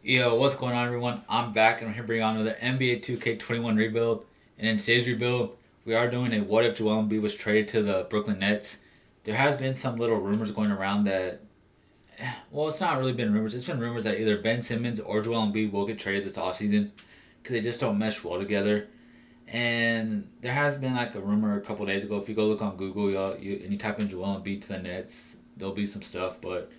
Yo, what's going on, everyone? I'm back, and I'm here bringing on another NBA 2K21 rebuild. And in today's rebuild, we are doing a what if Joel Embiid was traded to the Brooklyn Nets. There has been some little rumors going around that, well, it's not really been rumors. It's been rumors that either Ben Simmons or Joel Embiid will get traded this offseason because they just don't mesh well together. And there has been like a rumor a couple days ago. If you go look on Google, and you type in Joel Embiid to the Nets, there'll be some stuff. But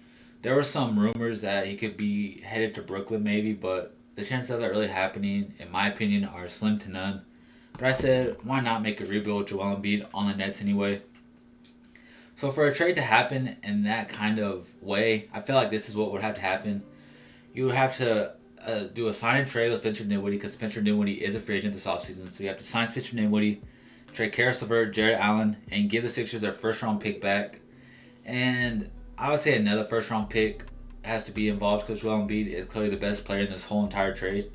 there were some rumors that he could be headed to Brooklyn, maybe. But the chances of that really happening, in my opinion, are slim to none. But I said, why not make a rebuild with Joel Embiid on the Nets anyway? So for a trade to happen in that kind of way, I feel like this is what would have to happen. You would have to do a sign and trade with Spencer Dinwiddie because Spencer Dinwiddie is a free agent this offseason. So you have to sign Spencer Dinwiddie, trade Karis LeVert, Jared Allen, and give the Sixers their first round pick back. And I would say another first round pick has to be involved because Joel Embiid is clearly the best player in this whole entire trade.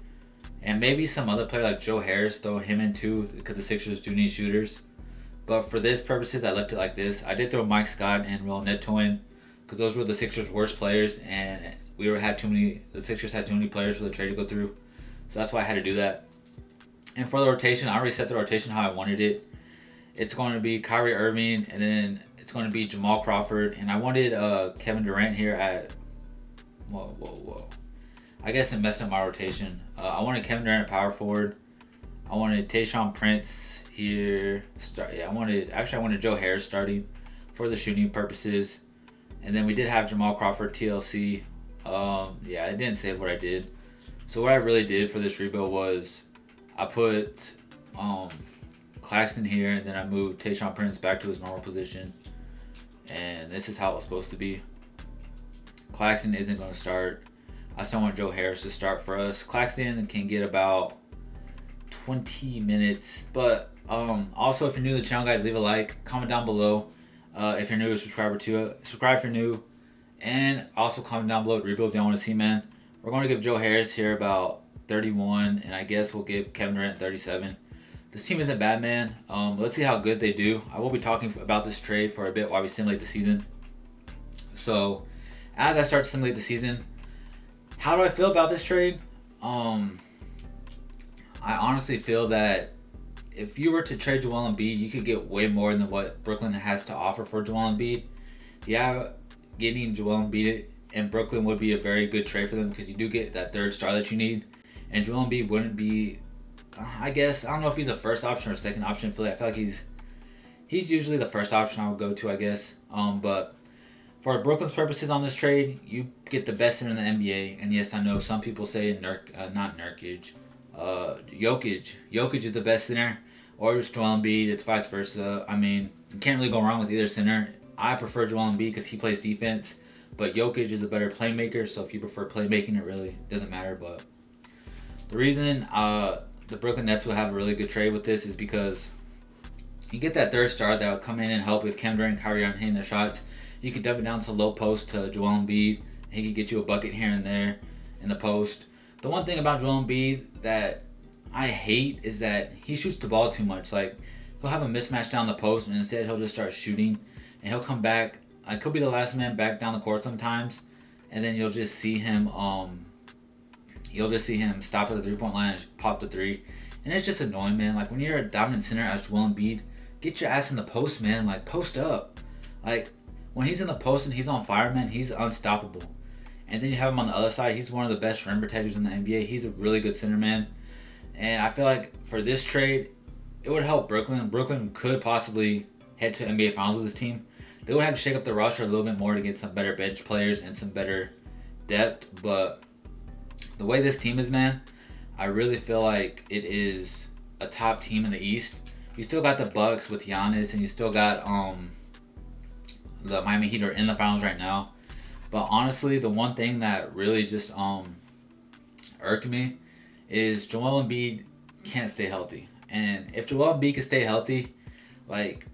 And maybe some other player like Joe Harris, throw him in too because the Sixers do need shooters. But for this purposes, I left it like this. I did throw Mike Scott and Will Neto in because those were the Sixers' worst players, and had too many. The Sixers had too many players for the trade to go through, so that's why I had to do that. And for the rotation, I already set the rotation how I wanted it. It's going to be Kyrie Irving, and then it's going to be Jamal Crawford, and I wanted Kevin Durant here at. Whoa. I guess it messed up my rotation. I wanted Kevin Durant at power forward. I wanted Tayshaun Prince here. I wanted Joe Harris starting for the shooting purposes. And then we did have Jamal Crawford TLC. I didn't save what I did. So what I really did for this rebuild was I put Claxton here, and then I moved Tayshaun Prince back to his normal position. And this is how it was supposed to be. Claxton isn't going to start. I still want Joe Harris to start for us. Claxton can get about 20 minutes. But also, if you're new to the channel, guys, leave a like. Comment down below. If you're new, subscribe if you're new. And also comment down below what rebuilds y'all want to see, man. We're going to give Joe Harris here about 31, and I guess we'll give Kevin Durant 37. This team isn't bad, man. Let's see how good they do. I will be talking about this trade for a bit while we simulate the season. So, as I start to simulate the season, how do I feel about this trade? I honestly feel that if you were to trade Joel Embiid, you could get way more than what Brooklyn has to offer for Joel Embiid. Yeah, getting Joel Embiid in Brooklyn would be a very good trade for them because you do get that third star that you need. And Joel Embiid wouldn't be, I don't know if he's a first option or second option for that. I feel like he's usually the first option I would go to, I guess. But for Brooklyn's purposes on this trade, you get the best center in the NBA. And yes, I know some people say not Nurkic, Jokic. Jokic is the best center, or just Joel Embiid. It's vice versa. I mean, you can't really go wrong with either center. I prefer Joel Embiid because he plays defense, but Jokic is a better playmaker. So if you prefer playmaking, it really doesn't matter. But the reason the Brooklyn Nets will have a really good trade with this is because you get that third star that will come in and help if Kevin Durant and Kyrie aren't hitting their shots. You could dump it down to low post to Joel Embiid, and he could get you a bucket here and there in the post. The one thing about Joel Embiid that I hate is that he shoots the ball too much. Like, he'll have a mismatch down the post, and instead he'll just start shooting, and he'll come back. I could be the last man back down the court sometimes, and then you'll just see him. Stop at the 3-point line and pop the three, and it's just annoying, man. Like, when you're a dominant center as Joel Embiid, get your ass in the post, man. Like, post up. Like, when he's in the post and he's on fire, man, he's unstoppable. And then you have him on the other side. He's one of the best rim protectors in the NBA. He's a really good center, man. And I feel like for this trade, it would help Brooklyn. Brooklyn could possibly head to NBA Finals with this team. They would have to shake up the roster a little bit more to get some better bench players and some better depth. But the way this team is, man, I really feel like it is a top team in the East. You still got the Bucks with Giannis, and you still got the Miami Heat are in the finals right now. But honestly, the one thing that really just irked me is Joel Embiid can't stay healthy. And if Joel Embiid can stay healthy, like,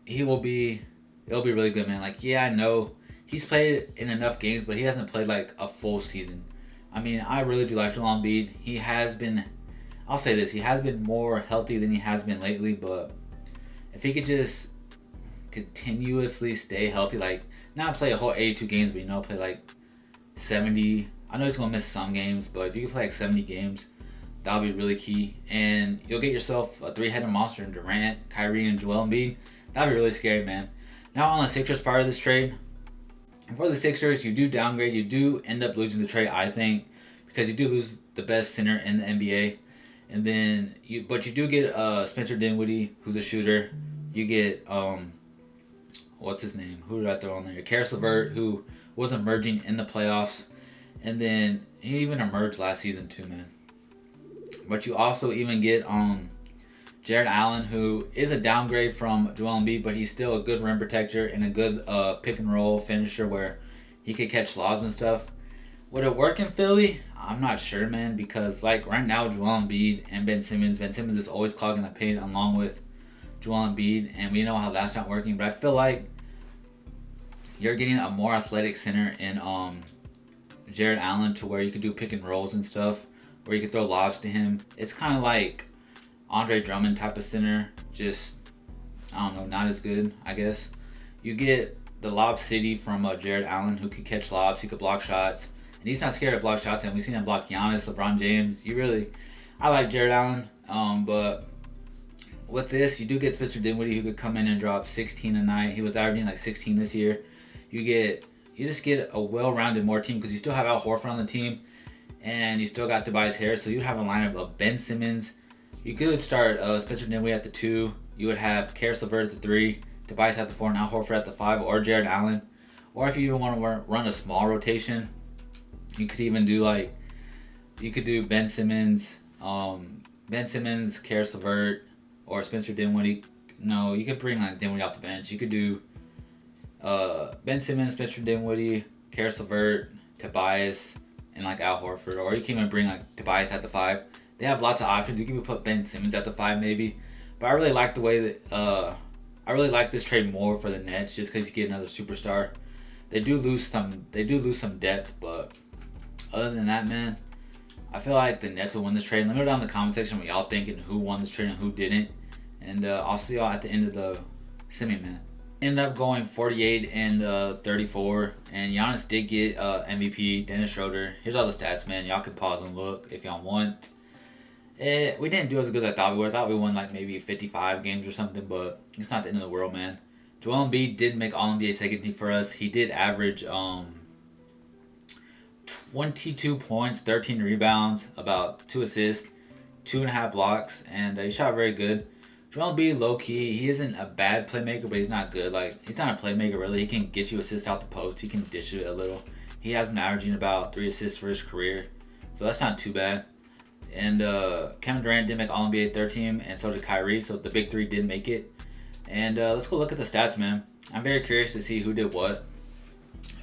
it'll be really good, man. Like, yeah, I know he's played in enough games, but he hasn't played like a full season. I mean, I really do like Joel Embiid. I'll say this, he has been more healthy than he has been lately, but if he could just continuously stay healthy, like, not play a whole 82 games, but play like 70. I know he's gonna miss some games, but if you can play like 70 games, that'll be really key. And you'll get yourself a three-headed monster in Durant, Kyrie, and Joel Embiid. That'd be really scary, man. Now on the Sixers part of this trade, for the Sixers, you do downgrade. You do end up losing the trade, I think, because you do lose the best center in the NBA. And then but you do get Spencer Dinwiddie, who's a shooter. You get what's his name? Who did I throw on there? Karis LeVert, who was emerging in the playoffs, and then he even emerged last season too, man. But you also even get Jared Allen, who is a downgrade from Joel Embiid, but he's still a good rim protector and a good pick and roll finisher where he could catch lobs and stuff. Would it work in Philly? I'm not sure, man, because like right now, Joel Embiid and Ben Simmons is always clogging the paint along with Joel Embiid, and we know how that's not working. But I feel like you're getting a more athletic center in Jared Allen to where you could do pick and rolls and stuff, where you could throw lobs to him. It's kind of like Andre Drummond type of center, just, I don't know, not as good, I guess. You get the Lob City from Jared Allen, who could catch lobs, he could block shots, and he's not scared to block shots, and we've seen him block Giannis, LeBron James. I like Jared Allen, but with this, you do get Spencer Dinwiddie, who could come in and drop 16 a night. He was averaging like 16 this year. You just get a well-rounded more team because you still have Al Horford on the team, and you still got Tobias Harris, so you'd have a lineup of Ben Simmons. You could start Spencer Dinwiddie at the 2. You would have Karis LeVert at the 3, Tobias at the 4, and Al Horford at the 5, or Jared Allen. Or if you even want to run a small rotation, you could even do Ben Simmons, Karis LeVert, or Spencer Dinwiddie. No, you could bring like Dinwiddie off the bench. You could do Ben Simmons, Spencer Dinwiddie, Karis LeVert, Tobias, and like Al Horford. Or you can even bring like Tobias at the 5. They have lots of options. You can even put Ben Simmons at the 5 maybe. But I really like the way that I really like this trade more for the Nets just because you get another superstar. They do lose some depth, but other than that, man, I feel like the Nets will win this trade. Let me know down in the comment section what y'all think and who won this trade and who didn't. And I'll see y'all at the end of the semi, man. Ended up going 48 and 34, and Giannis did get MVP. Dennis Schroeder. Here's all the stats, man. Y'all can pause and look if y'all want. We didn't do as good as I thought we would. I thought we won like maybe 55 games or something, but it's not the end of the world, man. Joel Embiid did make All-NBA second team for us. He did average 22 points, 13 rebounds, about 2 assists, 2.5 blocks, and he shot very good. Joel Embiid, low-key, he isn't a bad playmaker, but he's not good. Like, he's not a playmaker, really. He can get you assists out the post. He can dish it a little. He has been averaging about 3 assists for his career, so that's not too bad. And Kevin Durant did make All-NBA third team, and so did Kyrie, so the big three did make it. And let's go look at the stats, man. I'm very curious to see who did what.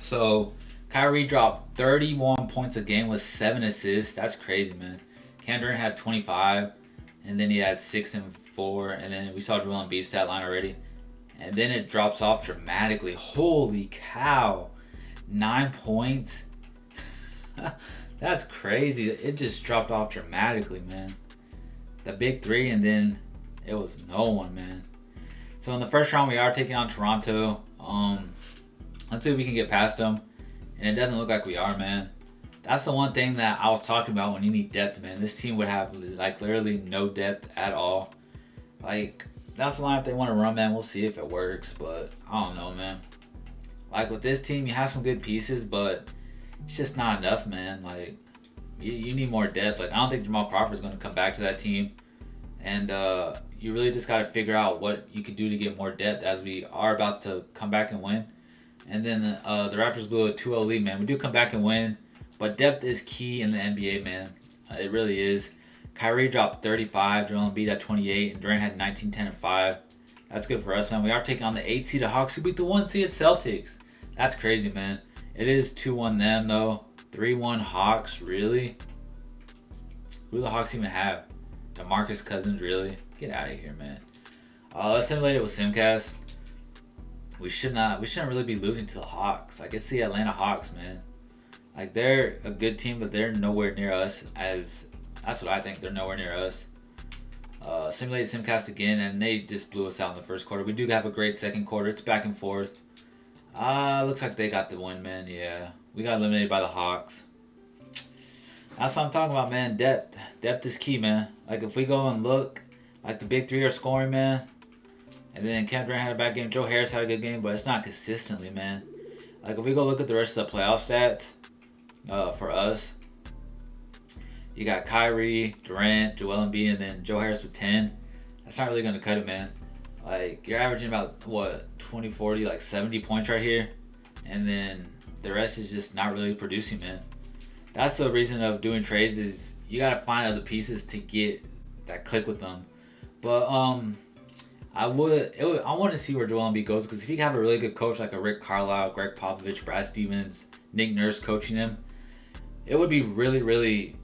So, Kyrie dropped 31 points a game with 7 assists. That's crazy, man. Kevin Durant had 25, and then he had 6 and 4, and then we saw Joel Embiid's stat line already. And then it drops off dramatically. Holy cow. 9 points. That's crazy. It just dropped off dramatically, man. The big three, and then it was no one, man. So in the first round, we are taking on Toronto. Let's see if we can get past them. And it doesn't look like we are, man. That's the one thing that I was talking about when you need depth, man. This team would have, like, literally no depth at all. Like, that's the lineup they want to run, man. We'll see if it works, but I don't know, man. Like, with this team, you have some good pieces, but it's just not enough, man. Like, you need more depth. Like, I don't think Jamal Crawford's going to come back to that team. And you really just got to figure out what you could do to get more depth as we are about to come back and win. And then the Raptors blew a 2-0 lead, man. We do come back and win. But depth is key in the NBA, man. It really is. Kyrie dropped 35, Joel Embiid at 28, and Durant had 19, 10, and 5. That's good for us, man. We are taking on the 8 seed Hawks who beat the 1 seed Celtics. That's crazy, man. It is 2-1 them, though. 3-1 Hawks, really? Who do the Hawks even have? DeMarcus Cousins, really? Get out of here, man. Let's simulate it with Simcast. We shouldn't really be losing to the Hawks. Like, it's the Atlanta Hawks, man. Like, they're a good team, but they're nowhere near us. That's what I think. They're nowhere near us. Simulated Simcast again, and they just blew us out in the first quarter. We do have a great second quarter. It's back and forth. Looks like they got the win, man. Yeah. We got eliminated by the Hawks. That's what I'm talking about, man. Depth is key, man. Like if we go and look, like the big three are scoring, man. And then Cam Durant had a bad game. Joe Harris had a good game, but it's not consistently, man. Like if we go look at the rest of the playoff stats, for us, you got Kyrie, Durant, Joel Embiid, and then Joe Harris with 10. That's not really gonna cut it, man. Like you're averaging about what 20, 40, like 70 points right here, and then the rest is just not really producing, man. That's the reason of doing trades is you gotta find other pieces to get that click with them. But I want to see where Joel Embiid goes because if you have a really good coach like a Rick Carlisle, Greg Popovich, Brad Stevens, Nick Nurse coaching him, it would be really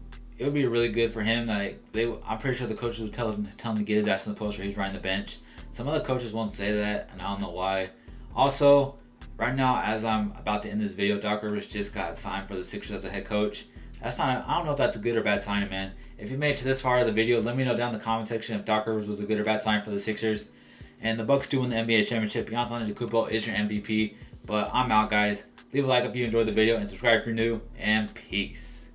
good for him. Like I'm pretty sure the coaches would tell him to get his ass in the post or he's riding the bench. Some other coaches won't say that, and I don't know why. Also, right now as I'm about to end this video, Doc Rivers just got signed for the Sixers as a head coach. I don't know if that's a good or bad sign, man. If you made it to this far of the video, let me know down in the comment section if Doc Rivers was a good or bad sign for the Sixers. And the Bucks do win the NBA championship. Giannis Antetokounmpo is your MVP. But I'm out, guys. Leave a like if you enjoyed the video and subscribe if you're new. And peace.